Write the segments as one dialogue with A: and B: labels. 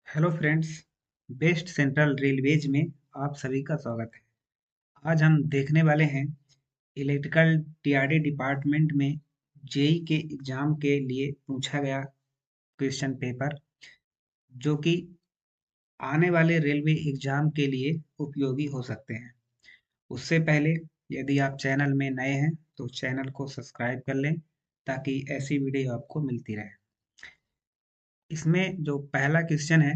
A: Hello friends. Best central railways में आप सभी का स्वागत है। आज हम देखने वाले हैं इलेक्ट्रिकल टीआरडी डिपार्टमेंट में जेई के एग्जाम के लिए पूछा गया क्वेश्चन पेपर, जो कि आने वाले रेलवे एग्जाम के लिए उपयोगी हो सकते हैं। उससे पहले यदि आप चैनल में नए हैं तो चैनल को सब्सक्राइब कर लें ताकि ऐसी वीडियो आपको मिलती रहे। इसमें जो पहला क्वेश्चन है,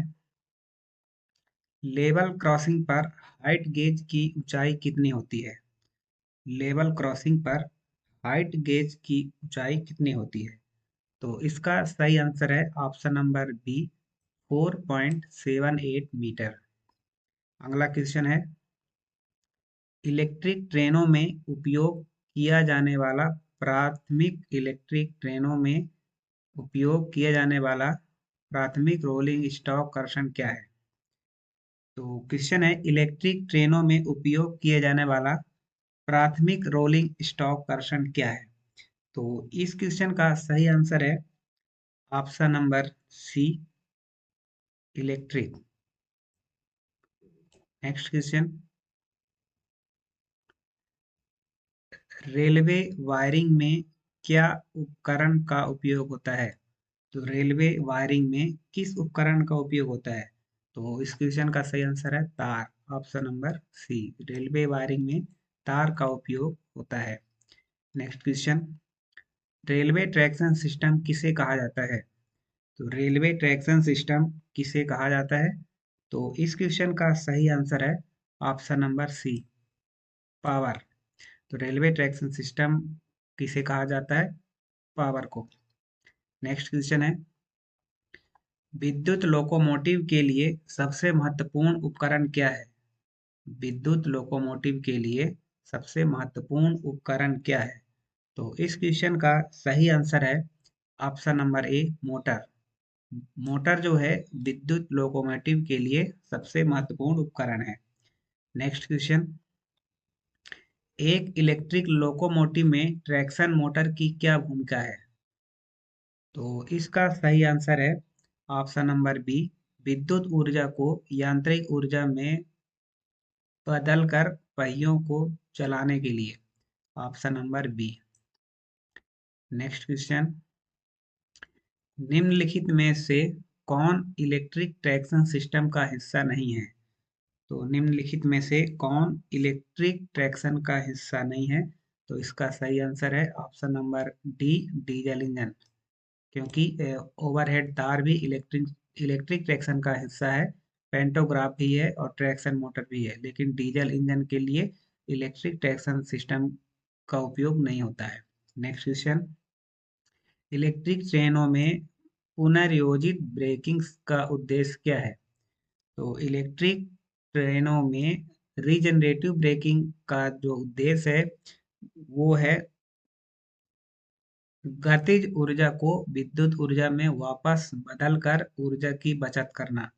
A: लेवल क्रॉसिंग पर हाइट गेज की ऊंचाई कितनी होती है? लेवल क्रॉसिंग पर हाइट गेज की ऊंचाई कितनी होती है? तो इसका सही आंसर है ऑप्शन नंबर बी, 4.78 मीटर। अगला क्वेश्चन है, इलेक्ट्रिक ट्रेनों में उपयोग किया जाने वाला प्राथमिक रोलिंग स्टॉक कर्षण क्या है? तो क्वेश्चन है, इलेक्ट्रिक ट्रेनों में उपयोग किए जाने वाला प्राथमिक रोलिंग स्टॉक कर्षण क्या है? तो इस क्वेश्चन का सही आंसर है option number C, electric. Next question, railway wiring में क्या उपकरण का उपयोग होता है? तो रेलवे वायरिंग में किस उपकरण का उपयोग होता है? तो इस क्वेश्चन का सही आंसर है तार, option number C. Railway wiring में तार का उपयोग होता है। Next question, railway traction system किसे कहा जाता है? तो रेलवे ट्रैक्शन सिस्टम किसे कहा जाता है? तो इस क्वेश्चन का सही आंसर है ऑप्शन नंबर सी, पावर। तो रेलवे ट्रैक्शन सिस्टम किसे कहा जाता है? पावर को। नेक्स्ट क्वेश्चन है, विद्युत लोकोमोटिव के लिए सबसे महत्वपूर्ण उपकरण क्या है? विद्युत लोकोमोटिव के लिए सबसे महत्वपूर्ण उपकरण क्या है? तो इस क्वेश्चन का सही आंसर है ऑप्शन नंबर ए, मोटर। मोटर जो है विद्युत लोकोमोटिव के लिए सबसे महत्वपूर्ण उपकरण है। नेक्स्ट क्वेश्चन, एक इलेक्ट्रिक लोकोमोटिव में ट्रैक्शन मोटर की क्या भूमिका है? तो इसका सही आंसर है ऑप्शन नंबर बी, विद्युत ऊर्जा को यांत्रिक ऊर्जा में बदलकर पहियों को चलाने के लिए, option number B. Next question, निम्नलिखित में से कौन इलेक्ट्रिक ट्रैक्शन सिस्टम का हिस्सा नहीं है? तो निम्नलिखित में से कौन इलेक्ट्रिक ट्रैक्शन का हिस्सा नहीं है? तो इसका सही आंसर है option number D, diesel engine. क्योंकि ओवरहेड तार भी इलेक्ट्रिक इलेक्ट्रिक ट्रैक्शन का हिस्सा है, पेंटोग्राफ भी है और ट्रैक्शन मोटर भी है, लेकिन डीजल इंजन के लिए इलेक्ट्रिक ट्रैक्शन सिस्टम का उपयोग नहीं होता है। नेक्स्ट क्वेश्चन, इलेक्ट्रिक ट्रेनों में पुनर्योजित ब्रेकिंग का उद्देश्य क्या है? तो इलेक्ट्रिक ट्रेनों में रीजनरेटिव ब्रेकिंग का जो उद्देश्य है वो है गतिज ऊर्जा को विद्युत ऊर्जा में वापस बदलकर ऊर्जा की बचत करना।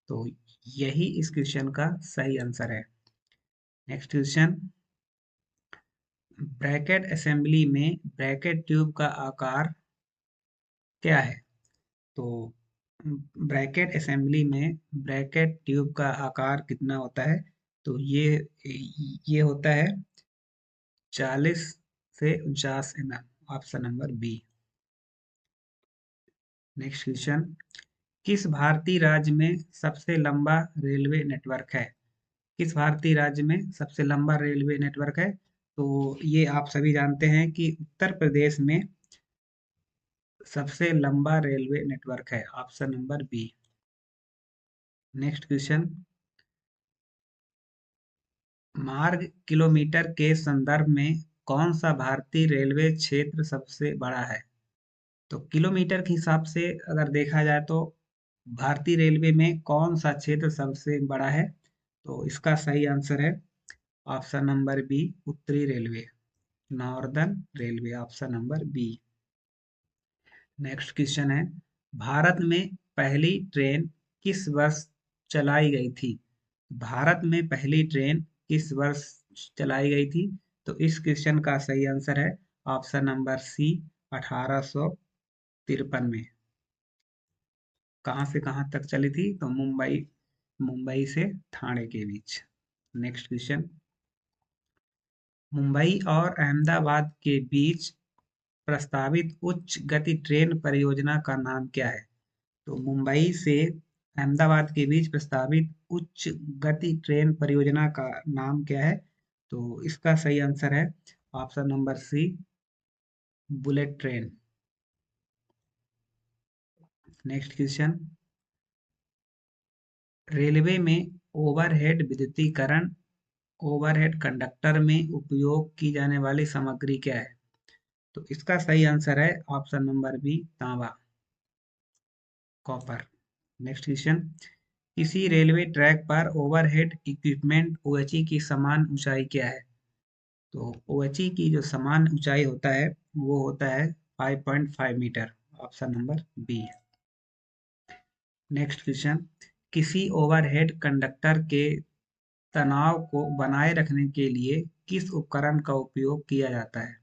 A: तो यही इस क्वेश्चन का सही आंसर है। नेक्स्ट क्वेश्चन, ब्रैकेट असेंबली में ब्रैकेट ट्यूब का आकार क्या है? तो ब्रैकेट असेंबली में ब्रैकेट ट्यूब का आकार कितना होता है? तो ये होता है 40 से 49 mm, option number B. Next question, किस भारतीय राज्य में सबसे लंबा रेलवे नेटवर्क है? किस भारतीय राज्य में सबसे लंबा रेलवे नेटवर्क है? तो ये आप सभी जानते हैं कि उत्तर प्रदेश में सबसे लंबा रेलवे नेटवर्क है, option number B. Next question, मार्ग किलोमीटर के संदर्भ में कौन सा भारतीय रेलवे क्षेत्र सबसे बड़ा है? तो किलोमीटर के हिसाब से अगर देखा जाए तो भारतीय रेलवे में कौन सा क्षेत्र सबसे बड़ा है? तो इसका सही आंसर है ऑप्शन नंबर बी, उत्तरी railway, northern railway, option number B. Next question है, भारत में पहली ट्रेन किस वर्ष चलाई गई थी? भारत में पहली ट्रेन किस वर्ष चलाई गई थी? तो इस क्वेश्चन का सही आंसर है ऑप्शन नंबर सी, 1853 में। कहाँ से कहाँ तक चली थी? तो मुंबई मुंबई से ठाणे के बीच। नेक्स्ट क्वेश्चन, मुंबई और अहमदाबाद के बीच प्रस्तावित उच्च गति ट्रेन परियोजना का नाम क्या है? तो मुंबई से अहमदाबाद के बीच प्रस्तावित उच्च गति ट्रेन परियोजना का नाम क्या है? तो इसका सही आंसर है option number C, bullet train. Next question, railway में ओवरहेड विद्युतीकरण ओवरहेड कंडक्टर में उपयोग की जाने वाली सामग्री क्या है? तो इसका सही आंसर है ऑप्शन नंबर बी, तांबा, कॉपर। नेक्स्ट क्वेश्चन, किसी रेलवे ट्रैक पर ओवरहेड इक्विपमेंट ओएचई की समान ऊंचाई क्या है? तो ओएचई की जो समान ऊंचाई होता है वो होता है 5.5 metre, option number B. Next question, किसी ओवरहेड कंडक्टर के तनाव को बनाए रखने के लिए किस उपकरण का उपयोग किया जाता है?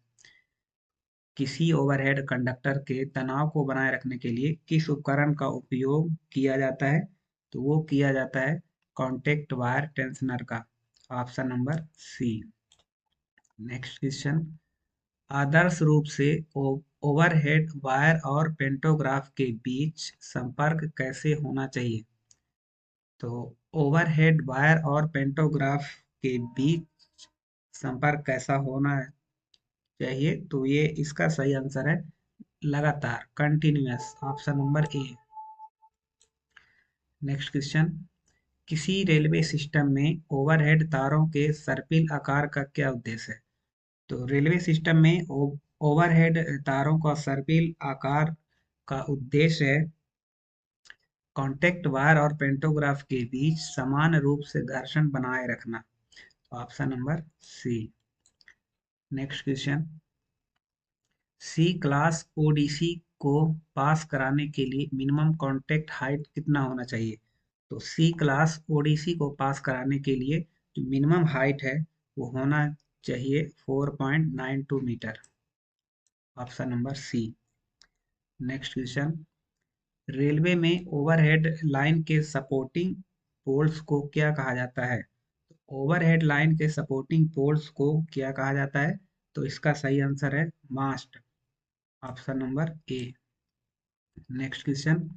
A: किसी ओवरहेड कंडक्टर के तनाव को बनाए रखने के लिए किस उपकरण का उपयोग किया जाता है? तो वो किया जाता है कॉन्टैक्ट वायर टेंशनर का, option number C. Next question, आदर्श रूप से ओवरहेड वायर और पेंटोग्राफ के बीच संपर्क कैसे होना चाहिए? तो ओवरहेड वायर और पेंटोग्राफ के बीच संपर्क कैसा होना चाहिए? तो ये इसका सही आंसर है लगातार, continuous, option number A. Next question, किसी रेलवे सिस्टम में ओवरहेड तारों के सर्पिल आकार का क्या उद्देश्य है? तो रेलवे सिस्टम में ओवरहेड तारों का सर्पिल आकार का उद्देश्य है कॉन्टैक्ट वायर और पेंटोग्राफ के बीच समान रूप से घर्षण बनाए रखना, option number C. Next question, C class ODC को पास कराने के लिए मिनिमम कॉन्टैक्ट हाइट कितना होना चाहिए? तो सी क्लास ओडीसी को पास कराने के लिए जो मिनिमम हाइट है वो होना चाहिए 4.92 metre, option number C. Next question, railway में ओवरहेड लाइन के सपोर्टिंग पोल्स को क्या कहा जाता है? ओवरहेड लाइन के सपोर्टिंग पोल्स को क्या कहा जाता है? तो इसका सही आंसर है mast, option number A. Next question,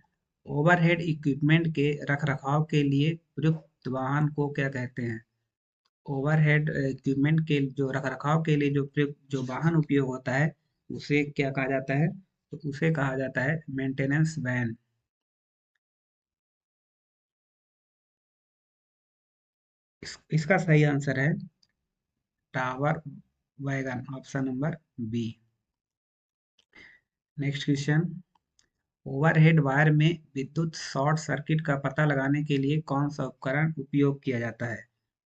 A: overhead equipment के रखरखाव के लिए प्रयुक्त वाहन को क्या कहते हैं? ओवरहेड इक्विपमेंट के जो रखरखाव के लिए जो प्रयुक्त जो वाहन उपयोग होता है उसे क्या कहा जाता है? तो उसे कहा जाता है मेंटेनेंस वैन। इसका सही आंसर है tower wagon, option number B. Next question, overhead wire में विद्युत शॉर्ट सर्किट का पता लगाने के लिए कौन सा उपकरण उपयोग किया जाता है?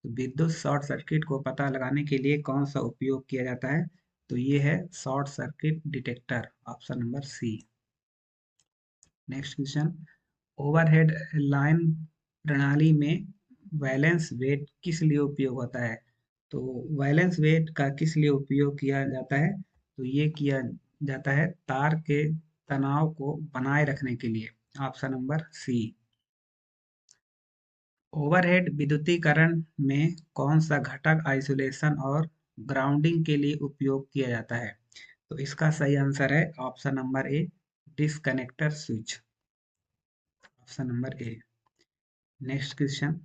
A: तो विद्युत शॉर्ट सर्किट को पता लगाने के लिए कौन सा उपयोग किया जाता है? तो ये है short circuit detector, option number C. Next question, overhead line प्रणाली में वैलेंस वेट किस लिए उपयोग होता है? तो वैलेंस वेट का किस लिए उपयोग किया जाता है? तो ये किया जाता है तार के तनाव को बनाए रखने के लिए, ऑप्शन नंबर सी। ओवरहेड विद्युतीकरण में कौन सा घटक आइसोलेशन और ग्राउंडिंग के लिए उपयोग किया जाता है? तो इसका सही आंसर है option number A, disconnector switch, option number A. Next question,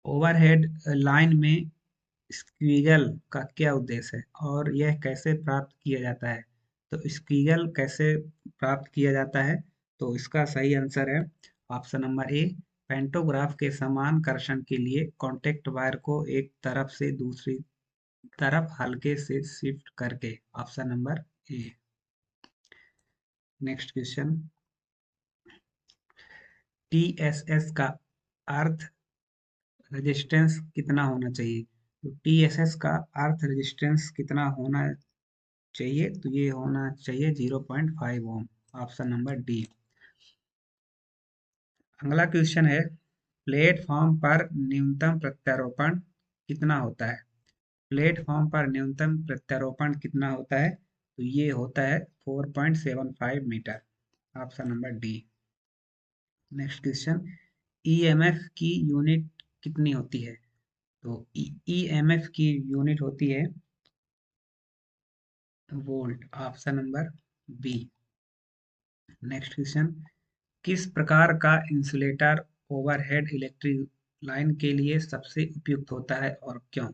A: overhead line में स्क्वीगल का क्या उद्देश्य है और यह कैसे प्राप्त किया जाता है? तो स्क्वीगल कैसे प्राप्त किया जाता है? तो इसका सही आंसर है ऑप्शन नंबर ए, पेंटोग्राफ के समान कर्षण के लिए कॉन्टैक्ट वायर को एक तरफ से दूसरी तरफ हल्के से शिफ्ट करके, option number A. Next question, TSS का अर्थ रेजिस्टेंस कितना होना चाहिए? तो टीएसएस का अर्थ रेजिस्टेंस कितना होना चाहिए? तो ये होना चाहिए 0.5 ओम, ऑप्शन नंबर डी। अगला क्वेश्चन है, प्लेटफॉर्म पर न्यूनतम प्रत्यारोपण कितना होता है? प्लेटफॉर्म पर न्यूनतम प्रत्यारोपण कितना होता है? तो ये होता है 4.75 metre, option number D. Next question, EMF की यूनिट कितनी होती है? तो ईएमएफ की यूनिट होती है volt, option number B. Next question, किस प्रकार का इंसुलेटर ओवरहेड इलेक्ट्रिक लाइन के लिए सबसे उपयुक्त होता है और क्यों?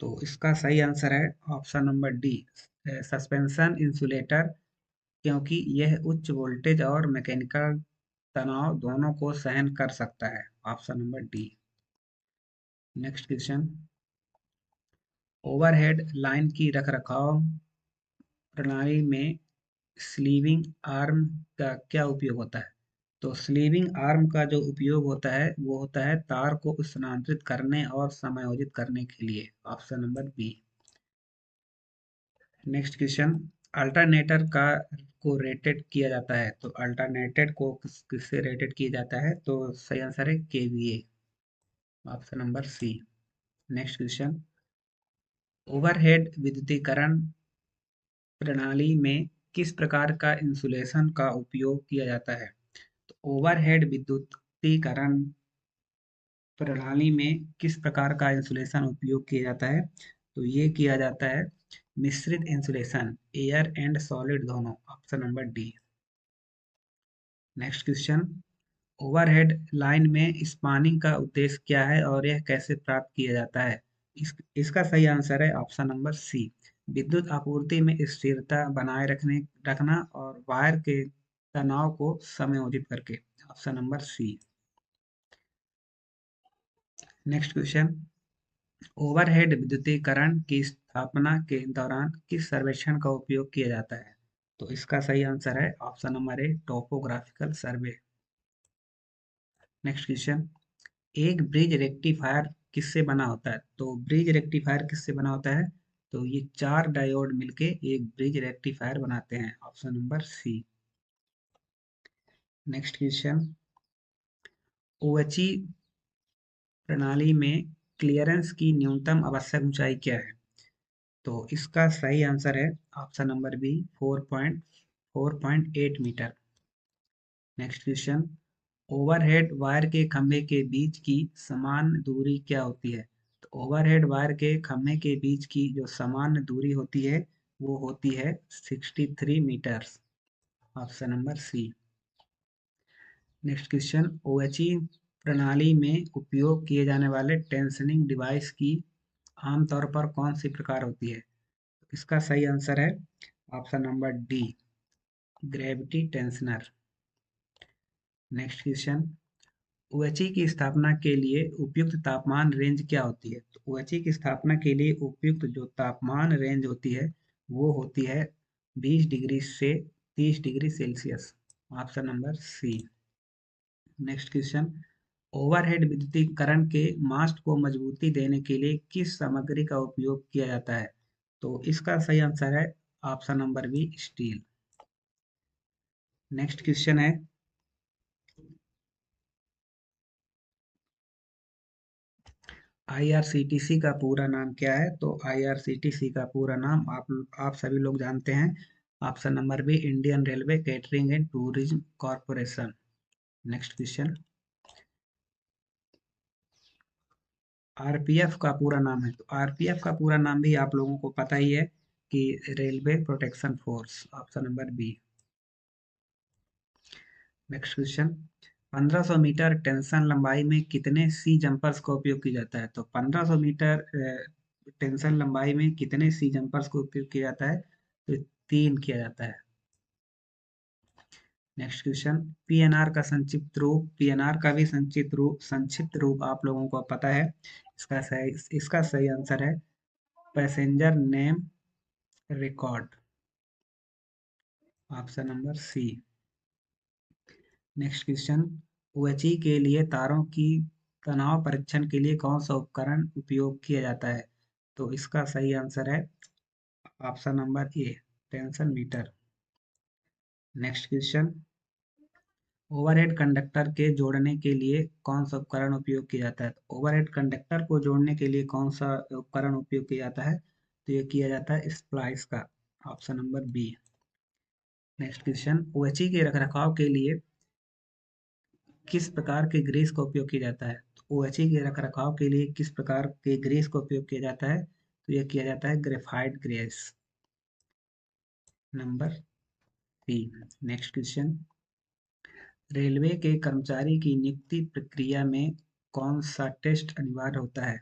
A: तो इसका सही आंसर है option number D, suspension insulator, क्योंकि यह उच्च वोल्टेज और मैकेनिकल तनाव दोनों को सहन कर सकता है। Option number D. Next question, overhead line की रखरखाव प्रणाली में स्लीविंग आर्म का क्या उपयोग होता है? तो स्लीविंग आर्म का जो उपयोग होता है वो होता है तार को स्थानांतरित करने और समायोजित करने के लिए। Option number B. Next question, alternator का को रेटेड किया जाता है, तो अल्टरनेटेड को किससे रेटेड किया जाता है? तो सही आंसर है KVA, option number C. Next question, overhead विद्युतीकरण प्रणाली में किस प्रकार का इंसुलेशन का उपयोग किया जाता है? तो ओवरहेड विद्युतीकरण प्रणाली में किस प्रकार का इंसुलेशन उपयोग किया जाता है? तो ये किया जाता है मिश्रित इंसुलेशन, एयर एंड सॉलिड दोनों। Option number D. Next question, overhead line में स्पानिंग का उद्देश्य क्या है और यह कैसे प्राप्त किया जाता है? इसका सही आंसर है ऑप्शन नंबर सी, विद्युत आपूर्ति में स्थिरता बनाए रखना और वायर के तनाव को समायोजित करके। Option number C. Next question, overhead विद्युतीकरण की स्थापना के दौरान किस सर्वेक्षण का उपयोग किया जाता है? तो इसका सही आंसर है ऑप्शन नंबर ए, टोपोग्राफिकल सर्वे। नेक्स्ट क्वेश्चन, एक ब्रिज रेक्टिफायर किससे बना होता है? तो ब्रिज रेक्टिफायर किससे बना होता है? तो ये चार डायोड मिलके एक ब्रिज रेक्टिफायर बनाते हैं। Option number C. Next question, OHE प्रणाली में क्लियरेंस की न्यूनतम आवश्यक ऊंचाई क्या है? तो इसका सही आंसर है option number B, 4.8 metre. Next question, overhead wire के खंभे के बीच की समान दूरी क्या होती है? तो ओवरहेड वायर के खंभे के बीच की जो समान दूरी होती है वो होती है 63 metres. Option number C. Next question, OHE प्रणाली में उपयोग किए जाने वाले टेंशनिंग डिवाइस की आमतौर पर कौन सी प्रकार होती है? इसका सही आंसर है option number D, gravity tensioner. Next question, OHE की स्थापना के लिए उपयुक्त तापमान रेंज क्या होती है? तो ओएचई की स्थापना के लिए उपयुक्त जो तापमान रेंज होती है वो होती है 20 डिग्री से 30 degree Celsius. Option number C. Next question, overhead विद्युतीकरण के मास्ट को मजबूती देने के लिए किस सामग्री का उपयोग किया जाता है? तो इसका सही आंसर है option number B, steel. Next question है, आईआरसीटीसी का पूरा नाम क्या है? तो आईआरसीटीसी का पूरा नाम आप सभी लोग जानते हैं। Option number B, Indian Railway Catering and Tourism Corporation. Next question, RPF का पूरा नाम है? तो आरपीएफ का पूरा नाम भी आप लोगों को पता ही है कि Railway Protection Force. Option number B. Next question, 1500 metre tension लंबाई में कितने सी जंपर्स का उपयोग किया जाता है? तो 1500 मीटर टेंशन लंबाई में कितने सी जंपर्स का उपयोग किया जाता है? तो 3 किया जाता है। नेक्स्ट क्वेश्चन, पीएनआर का संक्षिप्त रूप, पीएनआर का भी संक्षिप्त रूप आप लोगों को पता है। इसका सही आंसर है passenger name record. Option number C. Next question, OHE के लिए तारों की तनाव परीक्षण के लिए कौन सा उपकरण उपयोग किया जाता है? तो इसका सही आंसर है option number A, tension metre. Next question, overhead conductor के जोड़ने के लिए कौन सा उपकरण उपयोग किया जाता है? तो ओवरहेड कंडक्टर को जोड़ने के लिए कौन सा उपकरण उपयोग किया जाता है? तो ये किया जाता है स्प्लाइस का। Option number B. Next question, OHE के रखरखाव के लिए किस प्रकार के ग्रीस का उपयोग किया जाता है? तो ओएचई के रखरखाव के लिए किस प्रकार के ग्रीस का उपयोग किया जाता है? तो यह किया जाता है graphite grease. Number 3। Next question, railway के कर्मचारी की नियुक्ति प्रक्रिया में कौन सा टेस्ट अनिवार्य होता है?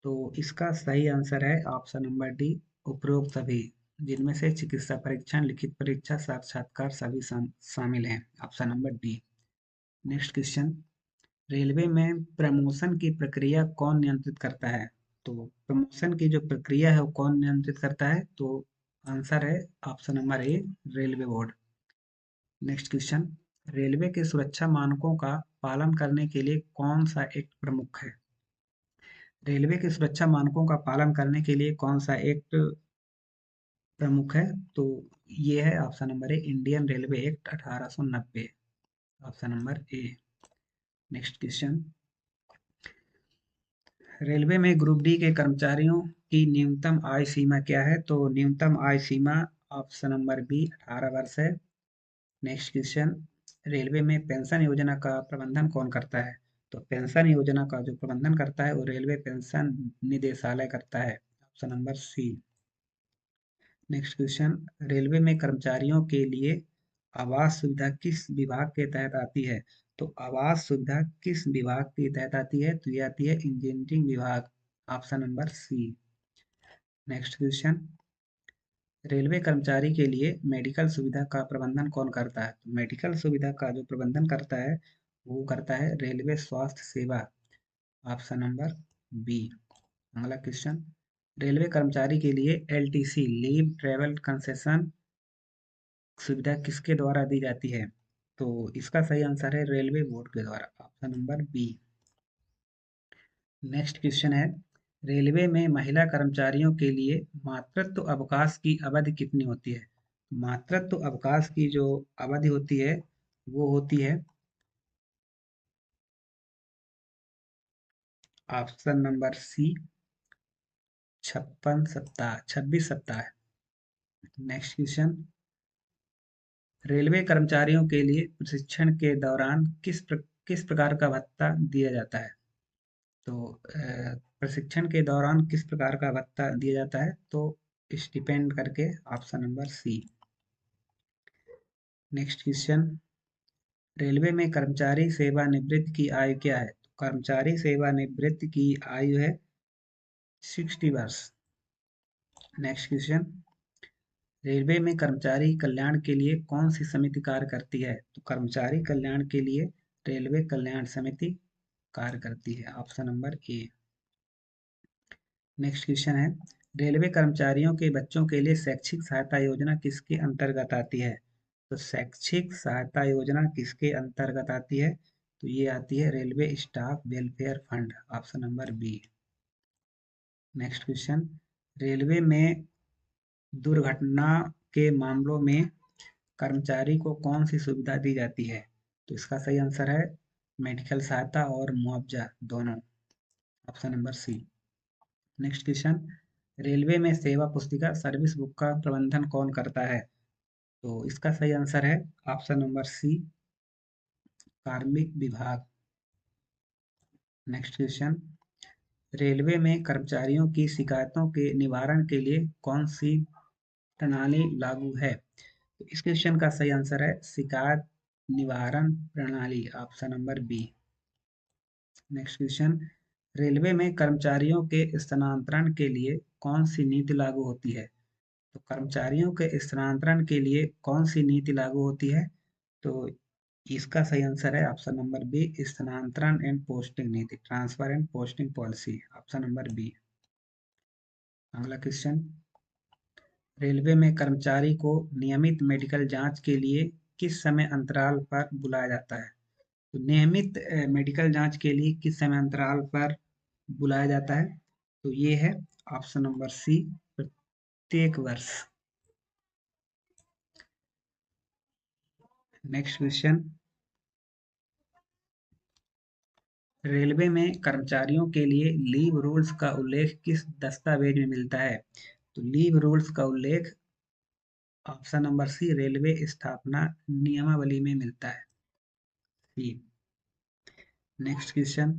A: तो इसका सही आंसर है ऑप्शन नंबर डी, उपरोक्त सभी, जिनमें से चिकित्सा परीक्षण, लिखित परीक्षा, साक्षात्कार सभी शामिल हैं। Option number D. Next question, railway में प्रमोशन की प्रक्रिया कौन नियंत्रित करता है? तो प्रमोशन की जो प्रक्रिया है वो कौन नियंत्रित करता है? तो आंसर है ऑप्शन नंबर ए, railway board. Next question, railway के सुरक्षा मानकों का पालन करने के लिए कौन सा एक्ट प्रमुख है? रेलवे के सुरक्षा मानकों का पालन करने के लिए कौन सा एक्ट प्रमुख है? तो ये है option number A, Indian railway act 1890। Option number A. Next question, railway में ग्रुप डी के कर्मचारियों की न्यूनतम आय सीमा क्या है? तो न्यूनतम आय सीमा ऑप्शन नंबर बी 18 वर्ष है। नेक्स्ट क्वेश्चन, रेलवे में पेंशन योजना का प्रबंधन कौन करता है? तो पेंशन योजना का जो प्रबंधन करता है वो रेलवे पेंशन निदेशालय करता है। Option number C. Next question, railway में कर्मचारियों के लिए आवास सुविधा किस विभाग के तहत आती है? तो आवास सुविधा किस विभाग के तहत आती है? तो ये आती है इंजीनियरिंग विभाग। Option number C. Next question, railway कर्मचारी के लिए मेडिकल सुविधा का प्रबंधन कौन करता है? तो मेडिकल सुविधा का जो प्रबंधन करता है वो करता है रेलवे स्वास्थ्य सेवा। Option number B. अगला क्वेश्चन, रेलवे कर्मचारी के लिए एलटीसी लीव ट्रेवल कंसेशन सुविधा किसके द्वारा दी जाती है? तो इसका सही आंसर है रेलवे बोर्ड के द्वारा। Option number B. Next question है, रेलवे में महिला कर्मचारियों के लिए मातृत्व अवकाश की अवधि कितनी होती है? मातृत्व अवकाश की जो अवधि होती है वो होती है ऑप्शन नंबर सी, 56 सप्ताह, 26 सप्ताह। नेक्स्ट क्वेश्चन, रेलवे कर्मचारियों के लिए प्रशिक्षण के दौरान किस प्रकार का भत्ता दिया जाता है? तो प्रशिक्षण के दौरान किस प्रकार का भत्ता दिया जाता है? तो स्टिपेंड करके। Option number C. Next question, railway में कर्मचारी सेवानिवृत्ति की आयु क्या है? तो कर्मचारी सेवानिवृत्ति की आयु है 60 वर्ष। नेक्स्ट क्वेश्चन, रेलवे में कर्मचारी कल्याण के लिए कौन सी समिति कार्य करती है? तो कर्मचारी कल्याण के लिए रेलवे कल्याण समिति कार्य करती है। Option number A. Next question है, रेलवे कर्मचारियों के बच्चों के लिए शैक्षिक सहायता योजना किसके अंतर्गत आती है? तो शैक्षिक सहायता योजना किसके अंतर्गत आती है? तो ये आती है railway staff welfare fund. Option number B. Next question, railway में दुर्घटना के मामलों में कर्मचारी को कौन सी सुविधा दी जाती है? तो इसका सही आंसर है मेडिकल सहायता और मुआवजा दोनों। Option number C. Next question, railway में सेवा पुस्तिका सर्विस बुक का प्रबंधन कौन करता है? तो इसका सही आंसर है ऑप्शन नंबर सी, कार्मिक विभाग। नेक्स्ट क्वेश्चन, रेलवे में कर्मचारियों की शिकायतों के निवारण के लिए कौन सी प्रणाली लागू है? तो इस क्वेश्चन का सही आंसर है शिकायत निवारण प्रणाली। Option number B. Next question, railway में कर्मचारियों के स्थानांतरण के लिए कौन सी नीति लागू होती है? तो कर्मचारियों के स्थानांतरण के लिए कौन सी नीति लागू होती है? तो इसका सही आंसर है ऑप्शन नंबर बी, स्थानांतरण एंड पोस्टिंग नीति, transfer and posting policy. Option number B. अगला क्वेश्चन, रेलवे में कर्मचारी को नियमित मेडिकल जांच के लिए किस समय अंतराल पर बुलाया जाता है? तो नियमित मेडिकल जांच के लिए किस समय अंतराल पर बुलाया जाता है? तो ये है ऑप्शन नंबर सी, प्रत्येक वर्ष। नेक्स्ट क्वेश्चन, रेलवे में कर्मचारियों के लिए लीव रूल्स का उल्लेख किस दस्तावेज में मिलता है? तो लीव रूल्स का उल्लेख ऑप्शन नंबर सी, रेलवे स्थापना नियमावली में मिलता है। सी। नेक्स्ट क्वेश्चन,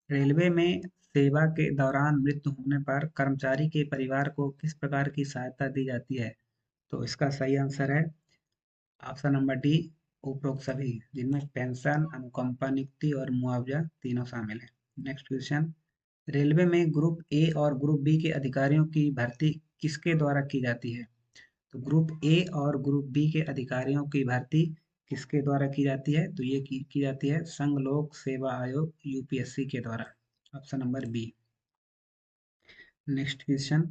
A: रेलवे में सेवा के दौरान मृत्यु होने पर कर्मचारी के परिवार को किस प्रकार की सहायता दी जाती है? तो इसका सही आंसर है ऑप्शन नंबर डी, उपरोक्त सभी, जिनमें पेंशन, अनुकंपा नियुक्ति और मुआवजा तीनों शामिल है। नेक्स्ट क्वेश्चन, रेलवे में ग्रुप ए और ग्रुप बी के अधिकारियों की भर्ती किसके द्वारा की जाती है? तो ग्रुप ए और ग्रुप बी के अधिकारियों की भर्ती किसके द्वारा की जाती है? तो ये की जाती है संघ लोक सेवा आयोग यूपीएससी के द्वारा। Option number B. Next question,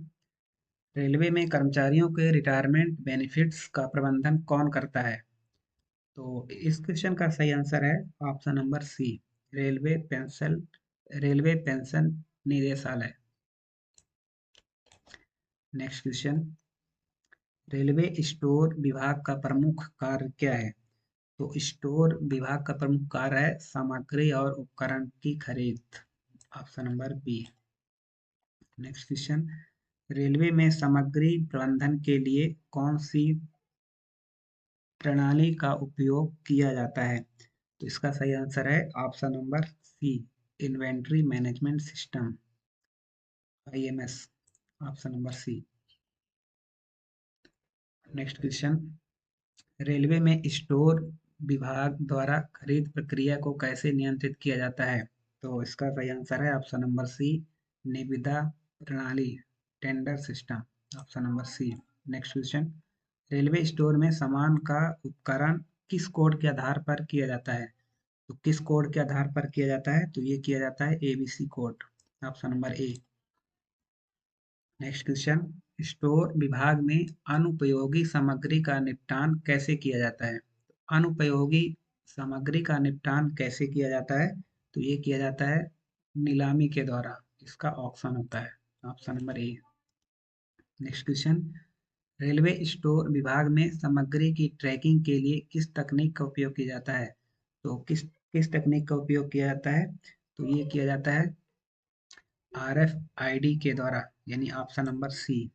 A: railway में कर्मचारियों के रिटायरमेंट बेनिफिट्स का प्रबंधन कौन करता है? तो इस क्वेश्चन का सही आंसर है option number C, railway pension निदेशालय। नेक्स्ट क्वेश्चन, रेलवे स्टोर विभाग का प्रमुख कार्य क्या है? तो स्टोर विभाग का प्रमुख कार्य है सामग्री और उपकरण की खरीद। Option number B. Next question, railway में सामग्री प्रबंधन के लिए कौन सी प्रणाली का उपयोग किया जाता है? तो इसका सही आंसर है option number C, inventory management system, IMS. Option number C. Next question, railway में स्टोर विभाग द्वारा खरीद प्रक्रिया को कैसे नियंत्रित किया जाता है? तो इसका सही आंसर है ऑप्शन नंबर सी, निविदा प्रणाली, tender system. Option number C. Next question, railway store में सामान का उपकरण किस कोड के आधार पर किया जाता है? तो किस कोड के आधार पर किया जाता है? तो ये किया जाता है ABC code. Option number A. Next question, store विभाग में अनुपयोगी सामग्री का निपटान कैसे किया जाता है? अनुपयोगी सामग्री का निपटान कैसे किया जाता है? तो ये किया जाता है नीलामी के द्वारा। इसका ऑप्शन होता है option number A. Next question, railway store विभाग में सामग्री की ट्रैकिंग के लिए किस तकनीक का उपयोग किया जाता है? तो किस किस तकनीक का उपयोग किया जाता है? तो ये किया जाता है आरएफआईडी के द्वारा, यानी option number C.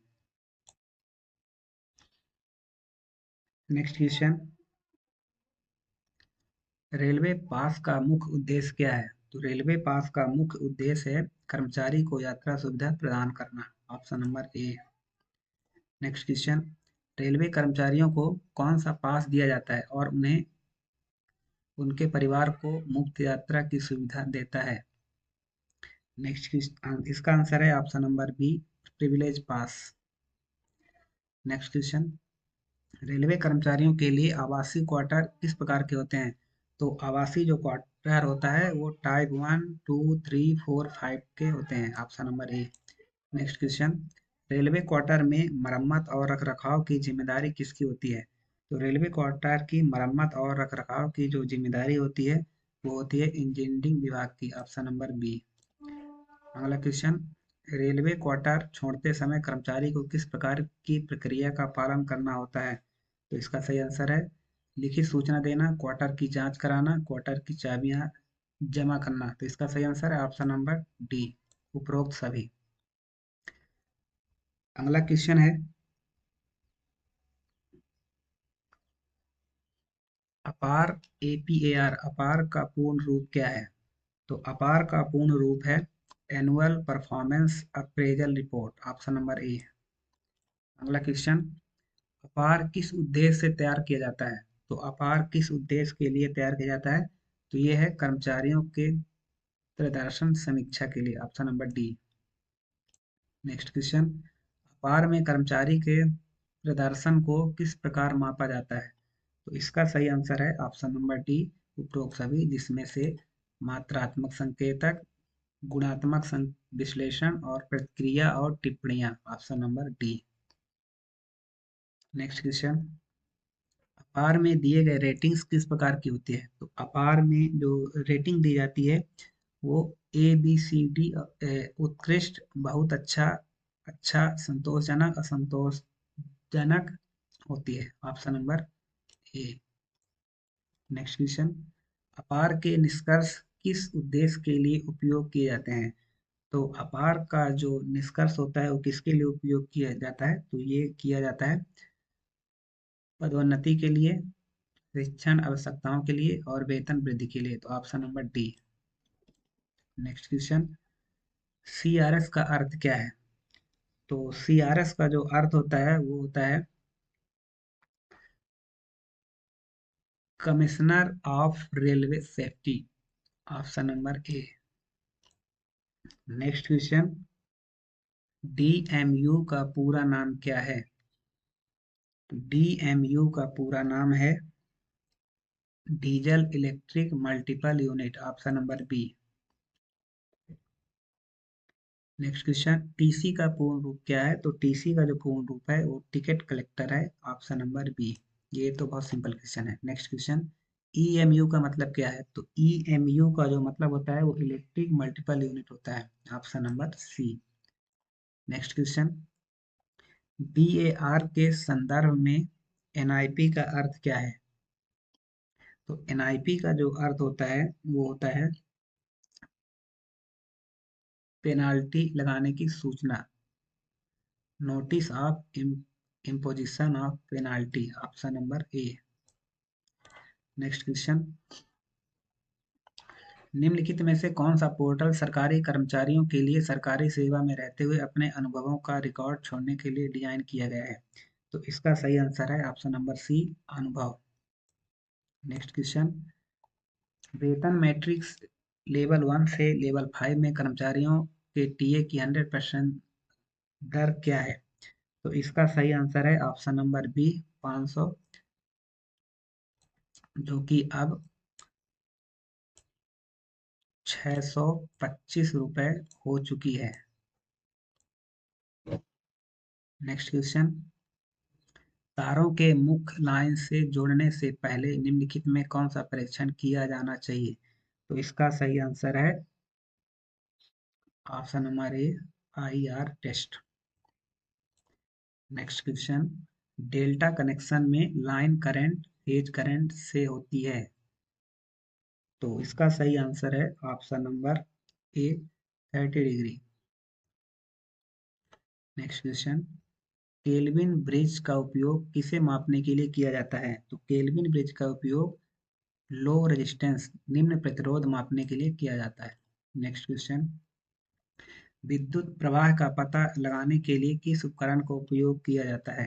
A: Next question, railway pass का मुख्य उद्देश्य क्या है? तो रेलवे पास का मुख्य उद्देश्य है कर्मचारी को यात्रा सुविधा प्रदान करना। Option number A. Next question, railway कर्मचारियों को कौन सा पास दिया जाता है और उन्हें उनके परिवार को मुफ्त यात्रा की सुविधा देता है? नेक्स्ट इसका आंसर है option number B, privilege pass. Next question, railway कर्मचारियों के लिए आवासीय क्वार्टर किस प्रकार के होते हैं? तो आवासीय जो क्वार्टर होता है वो टाइप 1, 2, 3, 4, 5 के होते हैं। Option number A. Next question, railway quarter में मरम्मत और रखरखाव की जिम्मेदारी किसकी होती है? तो रेलवे क्वार्टर की मरम्मत और रखरखाव की जो जिम्मेदारी होती है वो होती है इंजीनियरिंग विभाग की। Option number B. अगला क्वेश्चन, रेलवे क्वार्टर छोड़ते समय कर्मचारी को किस प्रकार की प्रक्रिया का पालन करना होता है? तो इसका सही आंसर है लिखित सूचना देना, क्वार्टर की जांच कराना, क्वार्टर की चाबियां जमा करना। तो इसका सही आंसर है ऑप्शन नंबर डी, उपरोक्त सभी। अगला क्वेश्चन है, अपार एपीएआर अपार का पूर्ण रूप क्या है? तो अपार का पूर्ण रूप है annual performance appraisal report. Option number ए। अगला क्वेश्चन, अपार किस उद्देश्य से तैयार किया जाता है? तो अपार किस उद्देश्य के लिए तैयार किया जाता है? तो ये है कर्मचारियों के प्रदर्शन समीक्षा के लिए। Option number D. Next question, अपार में कर्मचारी के प्रदर्शन को किस प्रकार मापा जाता है? तो इसका सही आंसर है ऑप्शन नंबर डी, उपरोक्त सभी, जिसमें से मात्रात्मक संकेतक, गुणात्मक विश्लेषण और प्रतिक्रिया और टिप्पणियां। Option number D. Next question, अपार में दिए गए रेटिंग्स किस प्रकार की होती है? तो अपार में जो रेटिंग दी जाती है वो ए बी सी डी, उत्कृष्ट, बहुत अच्छा, अच्छा, संतोषजनक, असंतोषजनक होती है। Option number A. Next question, अपार के निष्कर्ष किस उद्देश्य के लिए उपयोग किए जाते हैं? तो अपार का जो निष्कर्ष होता है वो किसके लिए उपयोग किया जाता है? तो ये किया जाता है पदोन्नति के लिए, शिक्षण आवश्यकताओं के लिए और वेतन वृद्धि के लिए। तो option number D. Next question, CRS का अर्थ क्या है? तो सीआरएस का जो अर्थ होता है वो होता है commissioner of railway safety. Option number A. Next question, DMU का पूरा नाम क्या है? डीएमयू का पूरा नाम है diesel electric multiple unit. Option number B. Next question, TC का पूर्ण रूप क्या है? तो टीसी का जो पूर्ण रूप है वो टिकट कलेक्टर है। Option number B. ये तो बहुत सिंपल क्वेश्चन है। नेक्स्ट क्वेश्चन, ईएमयू का मतलब क्या है? तो ईएमयू का जो मतलब होता है वो इलेक्ट्रिक मल्टीपल यूनिट होता है। Option number C. Next question, BAR के संदर्भ में एनआईपी का अर्थ क्या है? तो एनआईपी का जो अर्थ होता है वो होता है पेनाल्टी लगाने की सूचना, notice of imposition of penalty. Option number A. Next question, निम्नलिखित में से कौन सा पोर्टल सरकारी कर्मचारियों के लिए सरकारी सेवा में रहते हुए अपने अनुभवों का रिकॉर्ड छोड़ने के लिए डिजाइन किया गया है? तो इसका सही आंसर है ऑप्शन नंबर सी, अनुभव। नेक्स्ट क्वेश्चन, वेतन मैट्रिक्स लेवल 1 से लेवल 5 में कर्मचारियों के टीए की 100% दर क्या है? तो इसका सही आंसर है ऑप्शन नंबर बी, 500, जो कि अब 625 रुपये हो चुकी है। नेक्स्ट क्वेश्चन, तारों के मुख्य लाइन से जोड़ने से पहले निम्नलिखित में कौन सा परीक्षण किया जाना चाहिए? तो इसका सही आंसर है option number A, IR test. Next question, delta connection में लाइन करंट फेज करंट से होती है। तो इसका सही आंसर है option number A, 30 degree. Next question, Kelvin bridge का उपयोग किसे मापने के लिए किया जाता है? तो केल्विन ब्रिज का उपयोग लो रेजिस्टेंस, निम्न प्रतिरोध मापने के लिए किया जाता है। नेक्स्ट क्वेश्चन, विद्युत प्रवाह का पता लगाने के लिए किस उपकरण का उपयोग किया जाता है?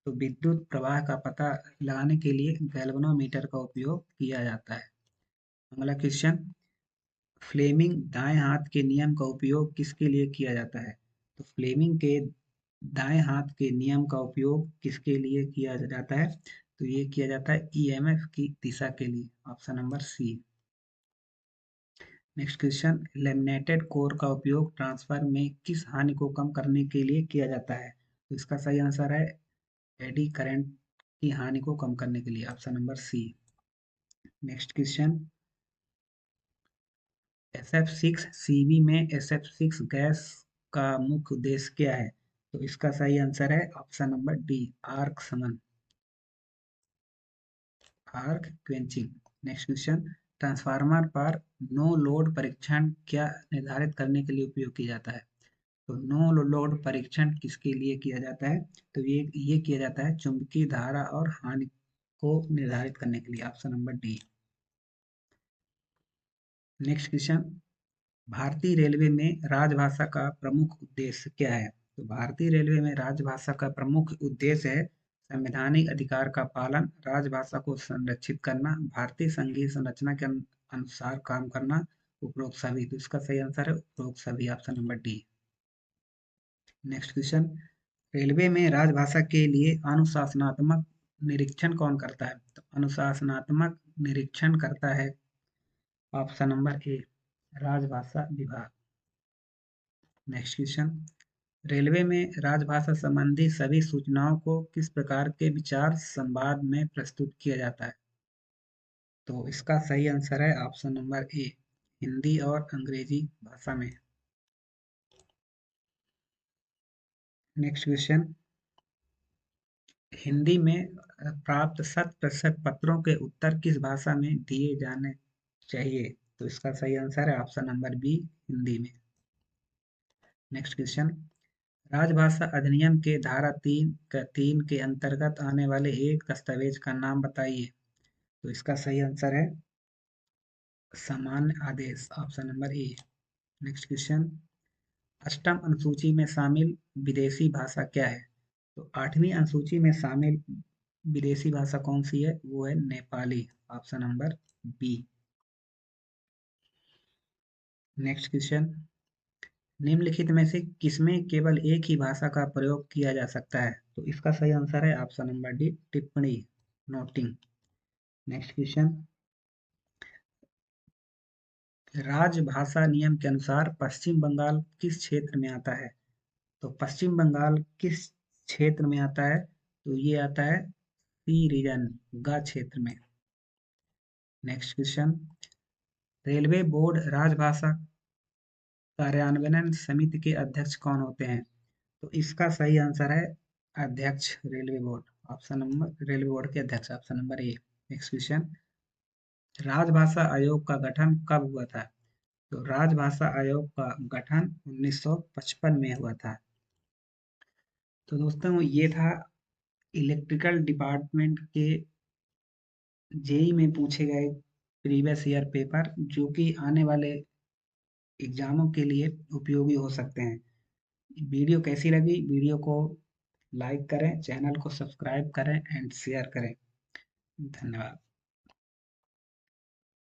A: तो विद्युत प्रवाह का पता लगाने के लिए गैल्वेनोमीटर का उपयोग किया जाता है। अगला क्वेश्चन, फ्लेमिंग दाएं हाथ के नियम का उपयोग किसके लिए किया जाता है? तो फ्लेमिंग के दाएं हाथ के नियम का उपयोग किसके लिए किया जाता है? तो ये किया जाता है ईएमएफ की दिशा के लिए। Option number C. Next question, laminated core का उपयोग ट्रांसफर में किस हानि को कम करने के लिए किया जाता है? तो इसका सही आंसर है एडी करंट की हानि को कम करने के लिए। Option number C. Next question, SF6 CV में SF6 गैस का मुख्य उद्देश्य क्या है? तो इसका सही आंसर है ऑप्शन नंबर डी, आर्क शमन, arc quenching. Next question, transformer पर नो लोड परीक्षण क्या निर्धारित करने के लिए उपयोग किया जाता है? तो नो लोड परीक्षण किसके लिए किया जाता है? तो ये किया जाता है चुंबकीय धारा और हानि को निर्धारित करने के लिए। Option number D. Next question, भारतीय रेलवे में राजभाषा का प्रमुख उद्देश्य क्या है? तो भारतीय रेलवे में राजभाषा का प्रमुख उद्देश्य है संवैधानिक अधिकार का पालन, राजभाषा को संरक्षित करना, भारतीय संघीय संरचना के अनुसार काम करना, उपरोक्त सभी। तो इसका सही आंसर है उपरोक्त सभी। Option number D. Next question, railway में राजभाषा के लिए अनुशासनात्मक निरीक्षण कौन करता है? तो अनुशासनात्मक निरीक्षण करता है ऑप्शन नंबर ए, राजभाषा विभाग। नेक्स्ट क्वेश्चन, रेलवे में राजभाषा संबंधी सभी सूचनाओं को किस प्रकार के विचार संवाद में प्रस्तुत किया जाता है? तो इसका सही आंसर है ऑप्शन नंबर ए, हिंदी और अंग्रेजी भाषा में। नेक्स्ट क्वेश्चन, हिंदी में प्राप्त 100% पत्रों के उत्तर किस भाषा में दिए जाने चाहिए? तो इसका सही आंसर है ऑप्शन नंबर बी, हिंदी में। नेक्स्ट क्वेश्चन, राजभाषा अधिनियम के धारा 3 के अंतर्गत आने वाले एक दस्तावेज का नाम बताइए। तो इसका सही आंसर है सामान्य आदेश, option number A. Next question, अष्टम अनुसूची में शामिल विदेशी भाषा क्या है? तो आठवीं अनुसूची में शामिल विदेशी भाषा कौन सी है? वो है Nepali, option number B. Next question, निम्नलिखित में से किसमें केवल एक ही भाषा का प्रयोग किया जा सकता है? तो इसका सही आंसर है ऑप्शन नंबर डी, टिप्पणी, नोटिंग। नेक्स्ट क्वेश्चन, राजभाषा नियम के अनुसार पश्चिम बंगाल किस क्षेत्र में आता है? तो पश्चिम बंगाल किस क्षेत्र में आता है? तो ये आता है सी रीजन, गा क्षेत्र में। नेक्स्ट क्वेश्चन, रेलवे बोर्ड राजभाषा कार्यान्वयन समिति के अध्यक्ष कौन होते हैं? तो इसका सही आंसर है अध्यक्ष, railway board, option number, railway board के अध्यक्ष, option number A. Next question, राजभाषा आयोग का गठन कब हुआ था? तो राजभाषा आयोग का गठन 1955 में हुआ था। तो दोस्तों ये था इलेक्ट्रिकल डिपार्टमेंट के जेई में पूछे गए प्रीवियस ईयर पेपर, जो कि आने वाले एग्जामों के लिए उपयोगी हो सकते हैं। वीडियो कैसी लगी? वीडियो को लाइक करें, चैनल को सब्सक्राइब करें एंड शेयर करें। धन्यवाद।